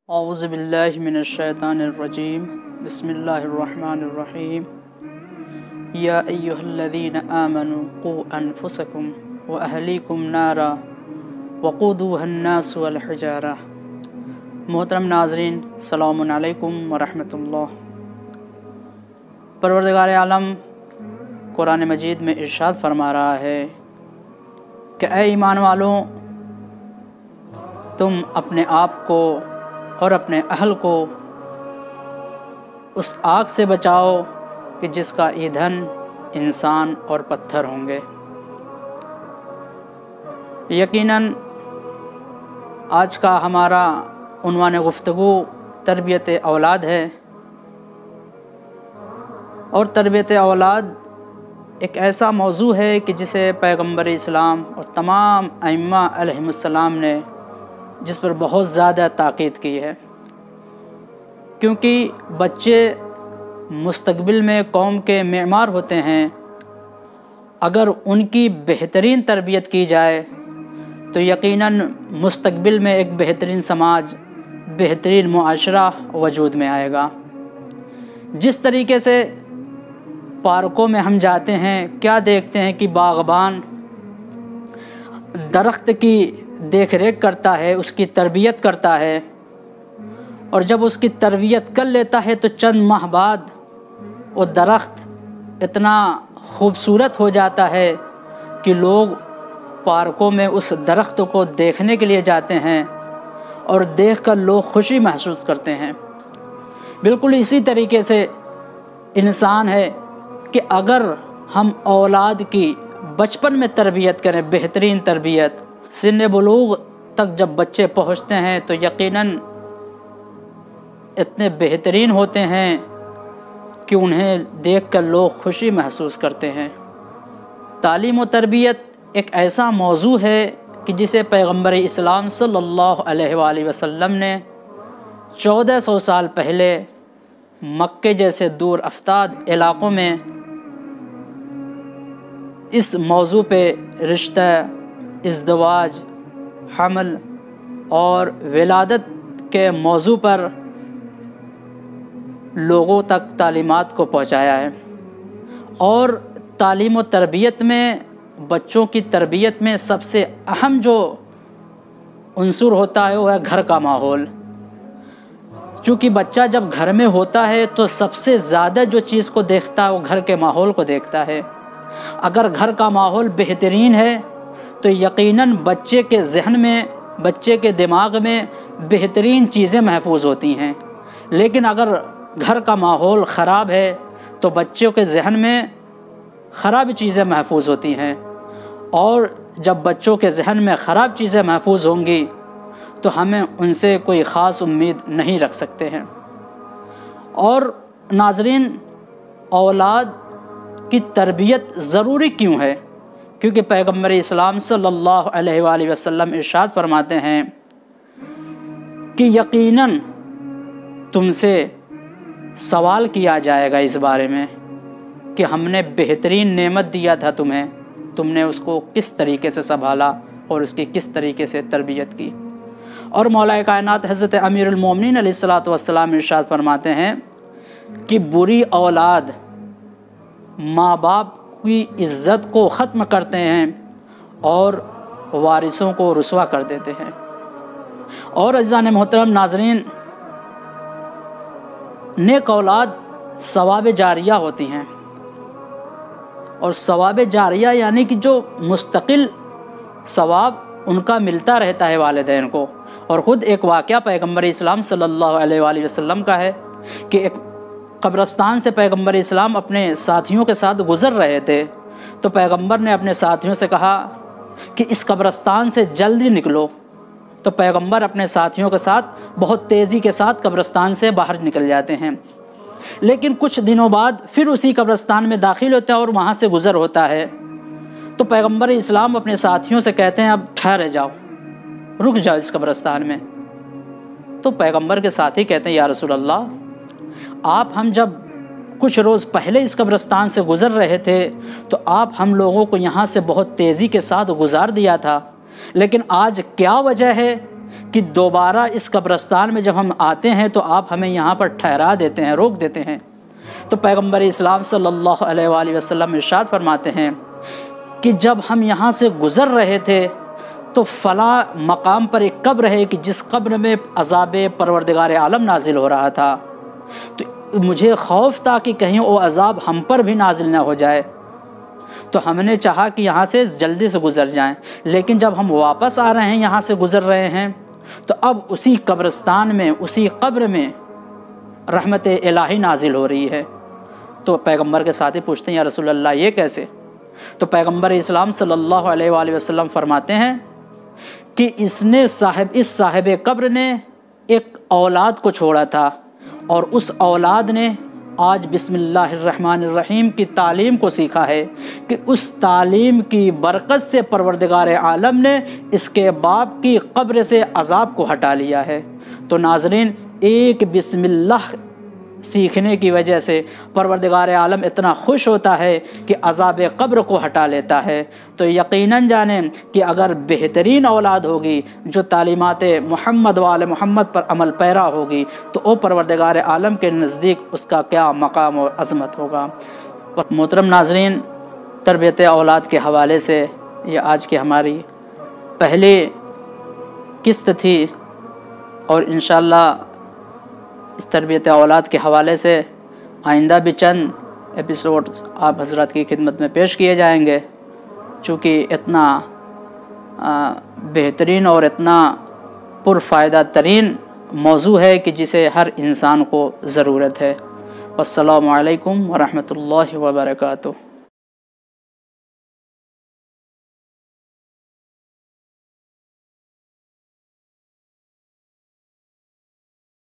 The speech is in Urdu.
اعوذ باللہ من الشیطان الرجیم بسم اللہ الرحمن الرحیم یا ایہا الذین آمنوا قوا انفسکم واہلیکم نارا وقودوها الناس والحجارہ۔ محترم ناظرین، السلام علیکم ورحمۃ اللہ۔ پروردگار عالم قرآن مجید میں ارشاد فرما رہا ہے کہ اے ایمان والوں، تم اپنے آپ کو اور اپنے اہل کو اس آگ سے بچاؤ کہ جس کا ایندھن انسان اور پتھر ہوں گے۔ یقیناً آج کا ہمارا عنوان گفتگو تربیت اولاد ہے، اور تربیت اولاد ایک ایسا موضوع ہے کہ جسے پیغمبر اسلام اور تمام ائمہ علیہم السلام نے جس پر بہت زیادہ تاکید کی ہے، کیونکہ بچے مستقبل میں قوم کے معمار ہوتے ہیں۔ اگر ان کی بہترین تربیت کی جائے تو یقیناً مستقبل میں ایک بہترین سماج، بہترین معاشرہ وجود میں آئے گا۔ جس طریقے سے پارکوں میں ہم جاتے ہیں، کیا دیکھتے ہیں کہ باغبان درخت کی دیکھ ریکھ کرتا ہے، اس کی تربیت کرتا ہے، اور جب اس کی تربیت کر لیتا ہے تو چند ماہ بعد وہ درخت اتنا خوبصورت ہو جاتا ہے کہ لوگ پارکوں میں اس درخت کو دیکھنے کے لیے جاتے ہیں، اور دیکھ کر لوگ خوشی محسوس کرتے ہیں۔ بالکل اسی طریقے سے انسان ہے کہ اگر ہم اولاد کی بچپن میں تربیت کریں، بہترین تربیت، سن بلوغ تک جب بچے پہنچتے ہیں تو یقیناً اتنے بہترین ہوتے ہیں کہ انہیں دیکھ کر لوگ خوشی محسوس کرتے ہیں۔ تعلیم و تربیت ایک ایسا موضوع ہے کہ جسے پیغمبر اسلام صلی اللہ علیہ وآلہ وسلم نے 1400 سال پہلے مکے جیسے دور افتاد علاقوں میں اس موضوع پہ رشتہ، ازدواج، حمل اور ولادت کے موضوع پر لوگوں تک تعلیمات کو پہنچایا ہے۔ اور تعلیم و تربیت میں، بچوں کی تربیت میں سب سے اہم جو عنصر ہوتا ہے وہ ہے گھر کا ماحول۔ چونکہ بچہ جب گھر میں ہوتا ہے تو سب سے زیادہ جو چیز کو دیکھتا ہے وہ گھر کے ماحول کو دیکھتا ہے۔ اگر گھر کا ماحول بہترین ہے تو یقیناً بچے کے ذہن میں، بچے کے دماغ میں بہترین چیزیں محفوظ ہوتی ہیں۔ لیکن اگر گھر کا ماحول خراب ہے تو بچوں کے ذہن میں خراب چیزیں محفوظ ہوتی ہیں، اور جب بچوں کے ذہن میں خراب چیزیں محفوظ ہوں گی تو ہمیں ان سے کوئی خاص امید نہیں رکھ سکتے ہیں۔ اور ناظرین، اولاد کی تربیت ضروری کیوں ہے؟ کیونکہ پیغمبر اسلام صلی اللہ علیہ وآلہ وسلم ارشاد فرماتے ہیں کہ یقیناً تم سے سوال کیا جائے گا اس بارے میں کہ ہم نے بہترین نعمت دیا تھا تمہیں، تم نے اس کو کس طریقے سے سنبھالا اور اس کی کس طریقے سے تربیت کی۔ اور مولا کائنات حضرت امیر المومنین علیہ الصلوۃ والسلام ارشاد فرماتے ہیں کہ بری اولاد ماں باپ کی عزت کو ختم کرتے ہیں اور وارثوں کو رسوا کر دیتے ہیں۔ اور عزیزان محترم ناظرین، نیک اولاد ثواب جاریہ ہوتی ہیں، اور ثواب جاریہ یعنی کہ جو مستقل ثواب ان کا ملتا رہتا ہے والدین کو۔ اور خود ایک واقعہ پیغمبر اسلام صلی اللہ علیہ وآلہ وسلم کا ہے کہ ایک قبرستان سے پیغمبر اسلام اپنے ساتھیوں کے ساتھ گزر رہے تھے، تو پیغمبر نے اپنے ساتھیوں سے کہا کہ اس قبرستان سے جلدی نکلو۔ تو پیغمبر اپنے ساتھیوں کے ساتھ بہت تیزی کے ساتھ قبرستان سے باہر نکل جاتے ہیں، لیکن کچھ دنوں بعد پھر اسی قبرستان میں داخل ہوتا ہے اور وہاں سے گزر ہوتا ہے۔ تو پیغمبر اسلام اپنے ساتھیوں سے کہتے ہیں اب ٹھہر جاؤ، رک جاؤ اس قبرستان میں۔ تو پیغمبر کے ساتھی کہتے ہیں یا رسول اللہ، آپ ہم جب کچھ روز پہلے اس قبرستان سے گزر رہے تھے تو آپ ہم لوگوں کو یہاں سے بہت تیزی کے ساتھ گزار دیا تھا، لیکن آج کیا وجہ ہے کہ دوبارہ اس قبرستان میں جب ہم آتے ہیں تو آپ ہمیں یہاں پر ٹھہرا دیتے ہیں، روک دیتے ہیں۔ تو پیغمبر اسلام صلی اللہ علیہ وآلہ وسلم ارشاد فرماتے ہیں کہ جب ہم یہاں سے گزر رہے تھے تو فلاں مقام پر ایک قبر ہے کہ جس قبر میں عذاب پروردگار عالم نازل ہو رہا تھا، تو مجھے خوف تھا کہ کہیں وہ عذاب ہم پر بھی نازل نہ ہو جائے، تو ہم نے چاہا کہ یہاں سے جلدی سے گزر جائیں، لیکن جب ہم واپس آ رہے ہیں، یہاں سے گزر رہے ہیں، تو اب اسی قبرستان میں، اسی قبر میں رحمت الہی نازل ہو رہی ہے۔ تو پیغمبر کے ساتھی پوچھتے ہیں یا رسول اللہ یہ کیسے؟ تو پیغمبر اسلام صلی اللہ علیہ وآلہ وسلم فرماتے ہیں کہ اس صاحب قبر نے ایک اولاد کو چھوڑا تھا، اور اس اولاد نے آج بسم اللہ الرحمن الرحیم کی تعلیم کو سیکھا ہے کہ اس تعلیم کی برکت سے پروردگار عالم نے اس کے باپ کی قبر سے عذاب کو ہٹا لیا ہے۔ تو ناظرین، ایک بسم اللہ سیکھنے کی وجہ سے پروردگار عالم اتنا خوش ہوتا ہے کہ عذاب قبر کو ہٹا لیتا ہے۔ تو یقیناً جانیں کہ اگر بہترین اولاد ہوگی جو تعلیمات محمد وآل محمد پر عمل پیرا ہوگی تو وہ پروردگار عالم کے نزدیک اس کا کیا مقام اور عظمت ہوگا۔ محترم ناظرین، تربیت اولاد کے حوالے سے یہ آج کی ہماری پہلی قسط تھی، اور انشاءاللہ اس تربیت اولاد کے حوالے سے آئندہ بھی چند ایپیسوڈز آپ حضرات کی خدمت میں پیش کیے جائیں گے، چونکہ اتنا بہترین اور اتنا پرفائدہ ترین موضوع ہے کہ جسے ہر انسان کو ضرورت ہے۔ والسلام علیکم ورحمۃ اللہ وبرکاتہ۔